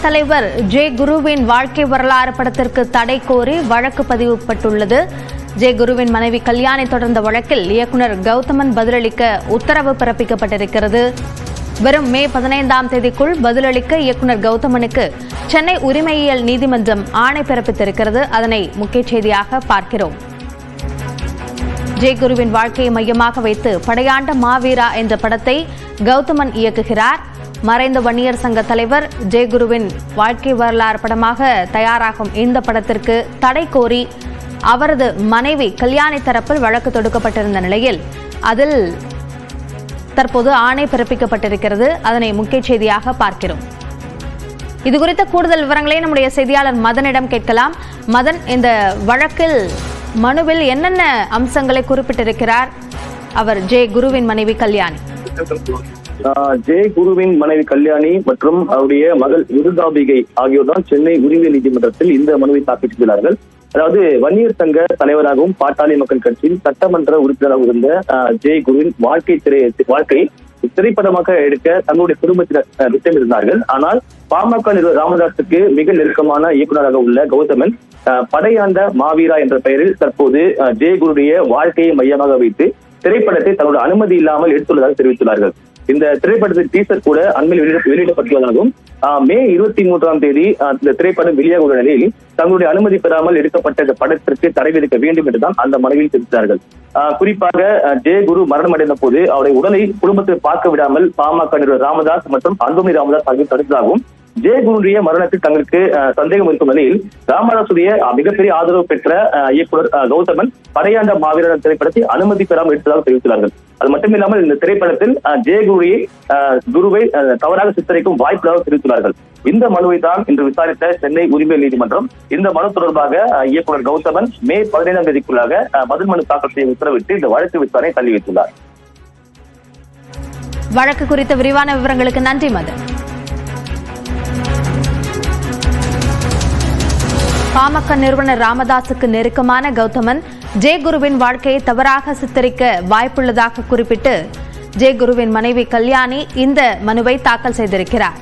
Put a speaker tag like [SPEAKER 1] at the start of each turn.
[SPEAKER 1] தலைவர் ஜே குருவின் வாழ்க்கை வரலாறு படத்திற்கு தடை கோரி வழக்கு பதிவுப்பட்டுள்ளது. ஜே குருவின் மனைவி கல்யாணி தொடர்ந்த வழக்கில் இயக்குனர் கௌதமன் பதிலளிக்க உத்தரவு பிறப்பிக்கப்பட்டிருக்கிறது. வரும் மே 15ஆம் தேதிக்குள் பதிலளிக்க இயக்குனர் கௌதமனுக்கு சென்னை உரிமையியல் நீதிமன்றம் ஆணை பிறப்பித்திருக்கிறது. அதனை முக்கிய செய்தியாக பார்க்கிறோம். ஜே குருவின் வாழ்க்கையை மையமாக வைத்து படையாண்ட மாவீரா என்ற படத்தை கௌதமன் இயக்குகிறார். மறைந்த வன்னியர் சங்க தலைவர் ஜே குருவின் வாழ்க்கை வரலாறு படமாக தயாராகும் இந்த படத்திற்கு தடை கோரி அவரது மனைவி கல்யாணி தரப்பில் வழக்கு தொடுக்கப்பட்டிருந்த நிலையில் அதில் தற்போது ஆணை பிறப்பிக்கப்பட்டிருக்கிறது. அதனை முக்கிய செய்தியாக பார்க்கிறோம். இதுகுறித்த கூடுதல் விவரங்களை நம்முடைய செய்தியாளர் மதனிடம் கேட்கலாம். மதன், இந்த வழக்கில் மனுவில் என்னென்ன அம்சங்களை குறிப்பிட்டிருக்கிறார் அவர் ஜே குருவின் மனைவி கல்யாணி?
[SPEAKER 2] ஜே குருவின் மனைவி கல்யாணி மற்றும் அவருடைய மகள் விருதாபிகை ஆகியோர் தான் சென்னை உரிமையியல் நீதிமன்றத்தில் இந்த மனுவை தாக்கல் செய்துள்ளார்கள். அதாவது வன்னியர் சங்க தலைவராகவும் பாட்டாளி மக்கள் கட்சியின் சட்டமன்ற உறுப்பினராக இருந்த ஜே குருவின் வாழ்க்கை திரைப்படமாக எடுக்க தங்களுடைய குடும்பத்தினர் திட்டமிருந்தார்கள். ஆனால் பாமக நிறுவனர் ராமதாஸுக்கு மிக நெருக்கமான இயக்குநராக உள்ள கௌதமன் படையாண்ட மாவீரா என்ற பெயரில் தற்போது ஜே குருடைய வாழ்க்கையை மையமாக வைத்து திரைப்படத்தை தங்களுடைய அனுமதி இல்லாமல் எடுத்துள்ளதாக தெரிவித்துள்ளார்கள். இந்த திரைப்படத்தின் டீசர் கூட அண்மையில் வெளியிடப்பட்டுள்ளதாகவும் மே 23ஆம் தேதி இந்த திரைப்படம் வெளியாக உள்ள நிலையில் தங்களுடைய அனுமதி பெறாமல் எடுக்கப்பட்ட இந்த படத்திற்கு தடை விதிக்க வேண்டும் என்றுதான் அந்த மனுவில் தெரிவித்தார்கள். குறிப்பாக ஜே குரு மரணமடைந்த போது அவருடைய உடலை குடும்பத்தை பார்க்க விடாமல் பாமக நிறுவனர் ராமதாஸ் மற்றும் அன்புமணி ராமதாஸ் ஆகியோர் தடுத்ததாகவும் ஜே குருடைய மரணத்தில் தங்களுக்கு சந்தேகம் இருக்கும் நிலையில் ராமதாசுடைய மிகப்பெரிய ஆதரவு பெற்ற இயக்குனர் கௌதமன் படையாண்ட மாவீரர் திரைப்படத்தை அனுமதி பெறாமல் எடுத்ததாக தெரிவித்துள்ளார்கள். அது மட்டுமில்லாமல் இந்த திரைப்படத்தில் ஜே குருவை தவறாக சித்தரிக்கும் வாய்ப்புள்ளதாக தெரிவித்துள்ளார்கள். இந்த மனுவை தான் இன்று விசாரித்த சென்னை உரிமையியல் நீதிமன்றம் இந்த மனு தொடர்பாக இயக்குனர் கௌதமன் மே 15ஆம் தேதிக்குள்ளாக பதில் மனு தாக்கல் செய்ய உத்தரவிட்டு இந்த வழக்கு விசாரணை தள்ளி வைத்துள்ளார்.
[SPEAKER 1] வழக்கு குறித்த விரிவான விவரங்களுக்கு நன்றி மதன். பாமக நிறுவனர் ராமதாசுக்கு நெருக்கமான கௌதமன் ஜே குருவின் வாழ்க்கையை தவறாக சித்தரிக்க வாய்ப்புள்ளதாக குறிப்பிட்டு ஜே குருவின் மனைவி கல்யாணி இந்த மனுவை தாக்கல் செய்திருக்கிறார்.